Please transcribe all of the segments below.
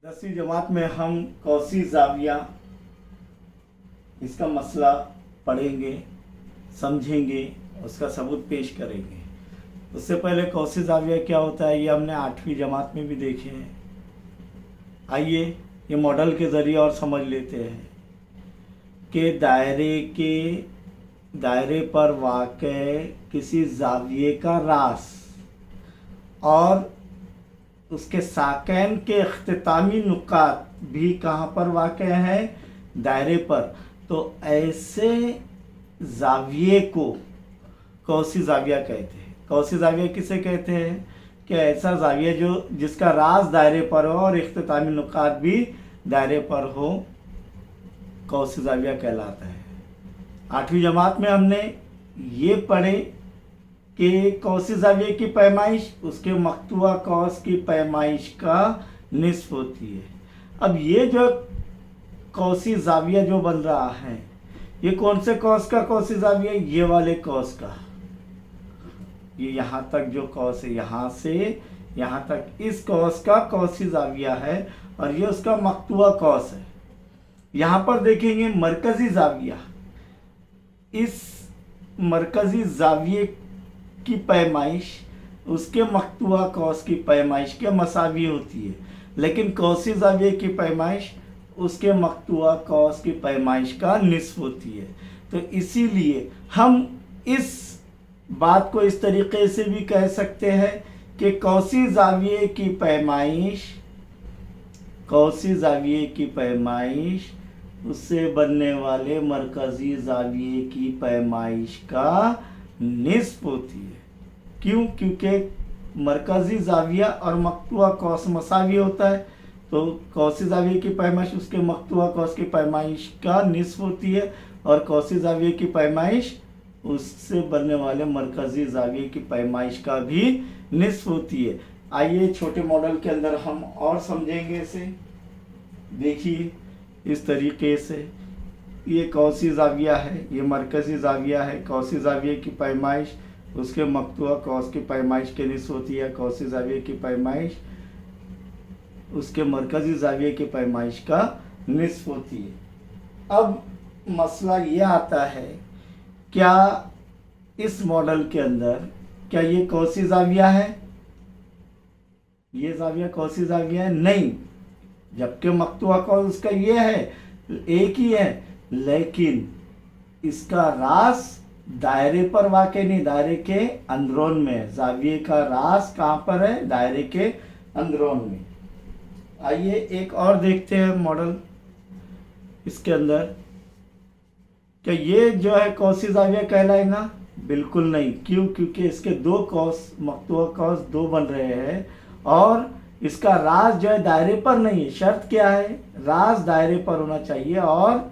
10वीं जमात में हम कौसी ज़ाविया इसका मसला पढ़ेंगे, समझेंगे, उसका सबूत पेश करेंगे। उससे पहले कौसी ज़ाविया क्या होता है ये हमने 8वीं जमात में भी देखे हैं। आइए ये मॉडल के ज़रिए और समझ लेते हैं कि दायरे पर वाक़े किसी ज़ाविये का रास और उसके साकैन के इख्तितामी नुकात भी कहाँ पर वाक़े हैं? दायरे पर। तो ऐसे ज़ाविये को कौसी ज़ाविया कहते हैं। कौसी ज़ाविया किसे कहते हैं? कि ऐसा ज़ाविया जो जिसका राज दायरे पर हो और इख्तितामी नुकात भी दायरे पर हो, कौसी ज़ाविया कहलाता है। 8वीं जमात में हमने ये पढ़े कि कौसी ज़ाविये की पैमाइश उसके मक्तुआ कौस की पैमाइश का निस्फ होती है। अब ये जो कौसी ज़ाविया जो बन रहा है ये कौन से कौस का कौसी ज़ाविया? ये वाले कौस का। ये यहाँ तक जो कौस है, यहाँ से यहाँ तक इस कौस का कौसी ज़ाविया है और ये उसका मक्तुआ कौस है। यहाँ पर देखेंगे मरकज़ी ज़ाविया। इस मरकज़ी ज़ाविये की पैमाइश उसके मक्तुआ कौस की पैमाइश के मसावी होती है, लेकिन कौसी ज़ाविये की पैमाइश उसके मक्तुआ कौस की पैमाइश का निस्फ होती है। तो इसीलिए हम इस बात को इस तरीके से भी कह सकते हैं कि कौसी ज़ाविये की पैमाइश उससे बनने वाले मरकज़ी ज़ाविये की पैमाइश का निस्फ होती है। क्यों? क्योंकि मरकज़ी ज़ाविया और मक्तुआ कौस मसावी होता है, तो कौसी ज़ाविये की पैमाइश उसके मक्तुआ कौस की पैमाइश का निस्फ होती है और कौसी ज़ाविये की पैमाइश उससे बनने वाले मरकज़ी ज़ाविये की पैमाइश का भी निस्फ होती है। आइए छोटे मॉडल के अंदर हम और समझेंगे इसे। देखिए इस तरीके से ये कौसी ज़ाविया है, ये मरकज़ी ज़ाविया है। कौसी ज़ाविये की पैमाइश उसके मक्तुआ कौस की पैमाइश के निस्फ होती है। कौसी ज़ाविये की पैमाइश उसके मरकज़ी ज़ाविये की पैमाइश का निस्फ होती है। अब मसला ये आता है, क्या इस मॉडल के अंदर क्या ये कौसी ज़ाविया है? ये ज़ाविया कौसी ज़ाविया है? नहीं, जबकि मक्तुआ कौस उसका ये है, एक ही है, लेकिन इसका रास दायरे पर वाक़े नहीं, दायरे के अंदरून में है। ज़ाविये का रास कहाँ पर है? दायरे के अंदरून में। आइए एक और देखते हैं मॉडल इसके अंदर। क्या ये जो है कौसी ज़ाविया कहलाएगा? बिल्कुल नहीं। क्यों? क्योंकि इसके दो कौस मक्तुआ कौस दो बन रहे हैं और इसका राज जो है दायरे पर नहीं है। शर्त क्या है? राज दायरे पर होना चाहिए और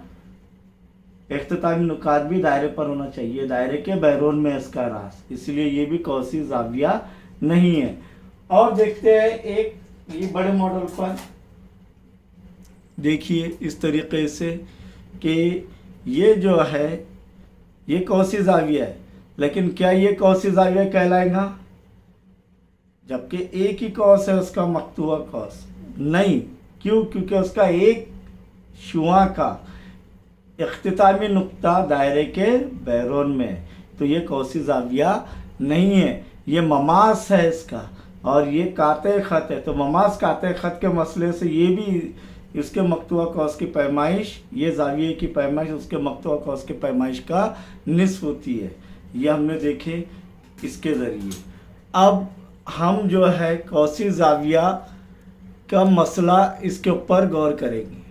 इख्तितामी नुकात भी दायरे पर होना चाहिए। दायरे के बैरून में इसका राज, इसलिए ये भी कौसी ज़ाविया नहीं है। और देखते हैं एक ये बड़े मॉडल पर। देखिए इस तरीके से कि ये जो है ये कौसी ज़ाविया है, लेकिन क्या ये कौसी ज़ाविया कहलाएगा? जबकि एक ही कौस है उसका मक्तुआ कौस। नहीं। क्यों? क्योंकि उसका एक शुआ का इख्तितामी नुक्ता दायरे के बैरून में है, तो ये कौसी ज़ाविया नहीं है। ये ममास है इसका और ये काते ख़त है। तो ममास काते ख़त के मसले से ये भी इसके मक्तुआ कौस की पैमाइश, ये ज़ाविये की पैमाइश उसके मक्तुआ कौस की पैमाइश का निस्फ होती है। ये हमने देखे इसके ज़रिए। अब हम जो है कौसी ज़ाविया का मसला इसके ऊपर गौर करेंगे।